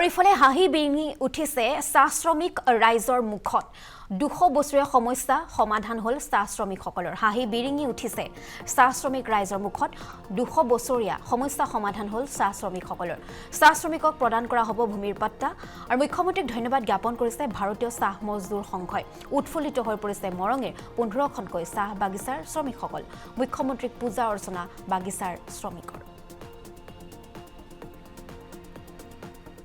আৰু ইফালে হাঁহি বিৰিঙি উঠিছে চাহ শ্ৰমিক ৰাইজৰ মুখত 200 বছৰীয়া সমস্যা সমাধান হ'ল চাহ শ্ৰমিকসকলৰ হাঁহি বিৰিঙি উঠিছে চাহ শ্ৰমিক ৰাইজৰ মুখত 200 বছৰীয়া সমস্যা সমাধান হ'ল চাহ শ্ৰমিকসকলৰ চাহ শ্ৰমিকক প্ৰদান কৰা হ'ব ভূমিৰ পাট্টা আৰু মুখ্যমন্ত্ৰীক ধন্যবাদ জ্ঞাপন কৰিছে ভাৰতীয় চাহ মজদুৰ সংঘই উৎফুল্লিত হৈ পৰিছে মৰঙে 15খনকৈ চাহ বাগিচাৰ শ্ৰমিকসকল মুখ্যমন্ত্ৰীক পূজা অৰ্চনা বাগিচাৰ শ্ৰমিকৰ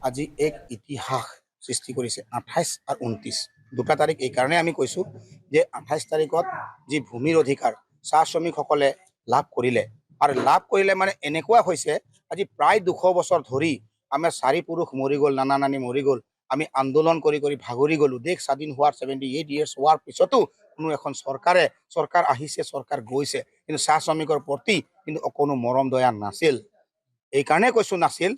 আজি এক ইতিহাস সৃষ্টি কৰিছে 28 আৰু 29 দুটা তাৰিখ এই কাৰণে আমি কৈছো যে 28 তাৰিখত যি ভূমিৰ অধিকাৰ চাহ শ্ৰমিকসকলে লাভ কৰিলে আৰু লাভ কৰিলে মানে এনেকুৱা হৈছে আজি প্ৰায় 200 বছৰ ধৰি আমাৰ চাৰি পুৰুষ মৰি গ'ল নানা নানি মৰি গ'ল আমি আন্দোলন কৰি ভাগৰি গ'লো দেশ স্বাধীন হোৱাৰ 78 ইয়াৰ্ছ হোৱাৰ পিছতো কোনো এখন চৰকাৰ আহিছে চৰকাৰ গৈছে কিন্তু চাহ শ্ৰমিকৰ প্ৰতি কিন্তু কোনো মৰম দয়া নাছিল এই কাৰণে কৈছো নাছিল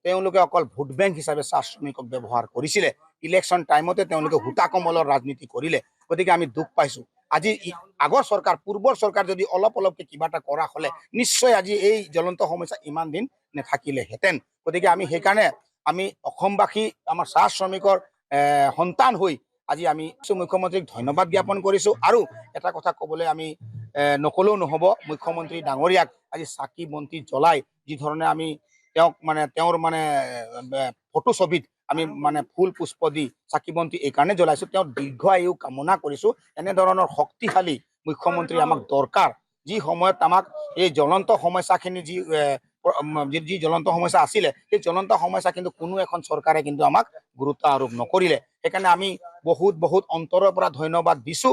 তেওঁলোকে অকল ভোট বেংক হিচাপে চাহ শ্ৰমিকক ব্যৱহাৰ কৰিছিলে ইলেকশ্যন টাইমতে তেওঁলোকে হুতা কমলৰ ৰাজনীতি কৰিলে গতিকে আমি দুখ পাইছো আজি আগৰ চৰকাৰ পূৰ্বৰ চৰকাৰ যদি অলপকে কিবা এটা কৰা হলে নিশ্চয় আজি এই জ্বলন্ত সমস্যা ইমান দিন নাথাকিলেহেঁতেন গতিকে আমি সেইকাৰণে আমি অসমবাসী আমাৰ চাহ শ্ৰমিকৰ সন্তান হৈ আজি আমি মুখ্যমন্ত্ৰীক ধন্যবাদ জ্ঞাপন কৰিছো আৰু এটা কথা ক'বলৈ আমি নকলেও নহ'ব মুখ্যমন্ত্ৰী ডাঙৰীয়াক আজি চাকি বন্তি জ্বলাই যি ধৰণে আমি তেওঁৰ ফটো ছবিত আমি ফুল পুষ্প দি চাকি বন্তি এই কাৰণে জ্বলাইছো তেওঁৰ দীৰ্ঘ আয়ু কামনা কৰিছো এনেধৰণৰ শক্তিশালী মুখ্যমন্ত্ৰী আমাক দৰকাৰ যি সময়ত আমাক এই জ্বলন্ত সমস্যাখিনি যি জ্বলন্ত সমস্যা আছিলে সেই জ্বলন্ত সমস্যা কিন্তু কোনো এখন চৰকাৰে কিন্তু আমাক গুৰুত্ব আৰোপ নকৰিলে সেইকাৰণে আমি বহুত অন্তৰৰ পৰা ধন্যবাদ দিছো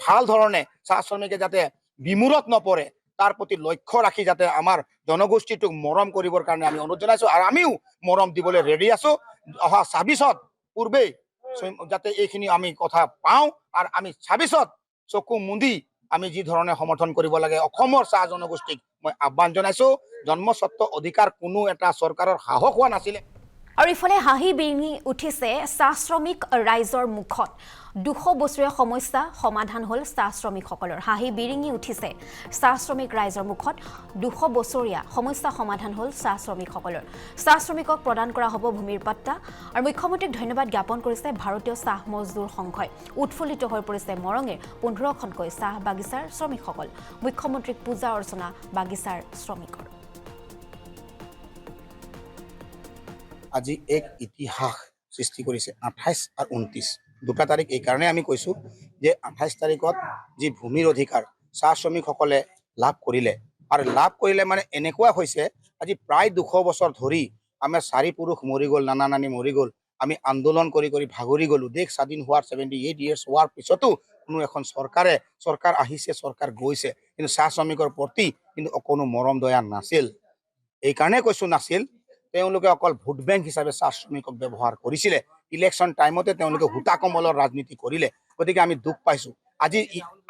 ভাল ধৰণে চাহ শ্ৰমিকে যাতে বিমূৰত নপৰে তাৰ প্ৰতি লক্ষ্য ৰাখি যাতে আমাৰ জনগোষ্ঠীটোক মৰম কৰিবৰ কাৰণে আমি অনুৰোধ জনাইছো আৰু আমিও মৰম দিবলৈ ৰেডি আছো অহা 26ত পূৰ্বেই যাতে এইখিনি আমি কথা পাওঁ আৰু আমি 26ত চকু মুদি আমি যি ধৰণে সমৰ্থন কৰিব লাগে অসমৰ চাহ জনগোষ্ঠীক মই আহ্বান জনাইছো জন্মস্বত্ব অধিকাৰ কোনো এটা চৰকাৰৰ সাহস হোৱা নাছিলে আৰু ইফালে হাঁহি বিৰিঙি উঠিছে চাহ শ্ৰমিক ৰাইজৰ মুখত 200 বছৰীয়া সমস্যা সমাধান হ'ল চাহ শ্ৰমিকসকলৰ হাঁহি বিৰিঙি উঠিছে চাহ শ্ৰমিক ৰাইজৰ মুখত 200 বছৰীয়া সমস্যা সমাধান হ'ল চাহ শ্ৰমিকসকলৰ চাহ শ্ৰমিকক প্ৰদান কৰা হ'ব ভূমিৰ পাট্টা আৰু মুখ্যমন্ত্ৰীক ধন্যবাদ জ্ঞাপন কৰিছে ভাৰতীয় চাহ মজদুৰ সংঘই উৎফুল্লিত হৈ পৰিছে মৰঙে 15খনকৈ চাহ বাগিচাৰ শ্ৰমিকসকল মুখ্যমন্ত্ৰীক পূজা অৰ্চনা বাগিচাৰ শ্ৰমিকৰ আজি এক ইতিহাস সৃষ্টি কৰিছে 28 আৰু 29 দুটা তাৰিখ এই কাৰণে আমি কৈছো যে 28 তাৰিখত যি ভূমিৰ অধিকাৰ চাহ শ্ৰমিকসকলে লাভ কৰিলে আৰু লাভ কৰিলে এনেকুৱা হৈছে আজি প্ৰায় 200 বছৰ ধৰি আমাৰ চাৰি পুৰুষ মৰি গ'ল নানা নানি মৰি গ'ল আমি আন্দোলন কৰি ভাগৰি গ'লো দেশ স্বাধীন হোৱাৰ 78 ইয়াৰ্ছ হোৱাৰ পিছতো কোনো এখন চৰকাৰ আহিছে চৰকাৰ গৈছে কিন্তু চাহ শ্ৰমিকৰ প্ৰতি কিন্তু কোনো মৰম দয়া নাছিল এই কাৰণে কৈছো নাছিল তেওঁলোকে অকল ভোট বেংক হিচাপে চাহ শ্ৰমিকক ব্যৱহাৰ কৰিছিলে ইলেকশ্যন টাইমতে তেওঁলোকে হুতা কমলৰ ৰাজনীতি কৰিলে গতিকে আমি দুখ পাইছো আজি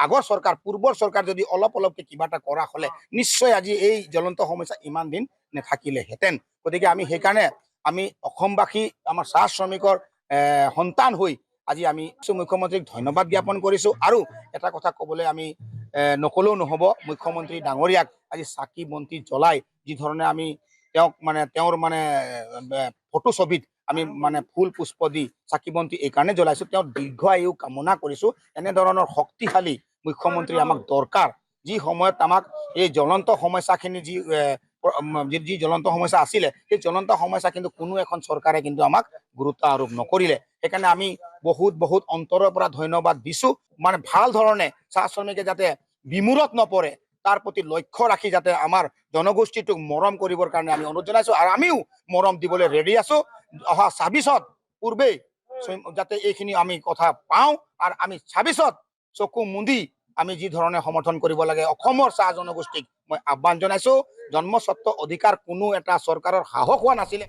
আগৰ চৰকাৰ পূৰ্বৰ চৰকাৰ যদি অলপকে কিবা এটা কৰা হলে নিশ্চয় আজি এই জ্বলন্ত সমস্যা ইমান দিন নাথাকিলেহেঁতেন গতিকে আমি সেইকাৰণে আমি অসমবাসী আমাৰ চাহ শ্ৰমিকৰ সন্তান হৈ আজি আমি মুখ্যমন্ত্ৰীক ধন্যবাদ জ্ঞাপন কৰিছো আৰু এটা কথা ক'বলৈ আমি নকলেও নহ'ব মুখ্যমন্ত্ৰী ডাঙৰীয়াক আজি চাকি বন্তি জ্বলাই যি ধৰণে আমি তেওঁৰ ফটো ছবিত আমি ফুল পুষ্প দি চাকি বন্তি এই কাৰণে জ্বলাইছো তেওঁৰ দীৰ্ঘ আয়ু কামনা কৰিছো এনেধৰণৰ শক্তিশালী মুখ্যমন্ত্ৰী আমাক দৰকাৰ যি সময়ত আমাক এই জ্বলন্ত সমস্যাখিনি যি জ্বলন্ত সমস্যা আছিলে সেই জ্বলন্ত সমস্যা কিন্তু কোনো এখন চৰকাৰে কিন্তু আমাক গুৰুত্ব আৰোপ নকৰিলে সেইকাৰণে আমি বহুত অন্তৰৰ পৰা ধন্যবাদ দিছো ভাল ধৰণে চাহ শ্ৰমিকে যাতে বিমূৰত নপৰে তাৰ প্ৰতি লক্ষ্য ৰাখি যাতে আমাৰ জনগোষ্ঠীটোক মৰম কৰিবৰ কাৰণে আমি অনুৰোধ জনাইছো আৰু আমিও মৰম দিবলৈ ৰেডি আছো অহা 26ত পূৰ্বেই যাতে এইখিনি আমি কথা পাওঁ আৰু আমি 26ত চকু মুদি আমি যি ধৰণে সমৰ্থন কৰিব লাগে অসমৰ চাহ জনগোষ্ঠীক মই আহ্বান জনাইছো জন্মস্বত্ব অধিকাৰ কোনো এটা চৰকাৰৰ সাহস হোৱা নাছিলে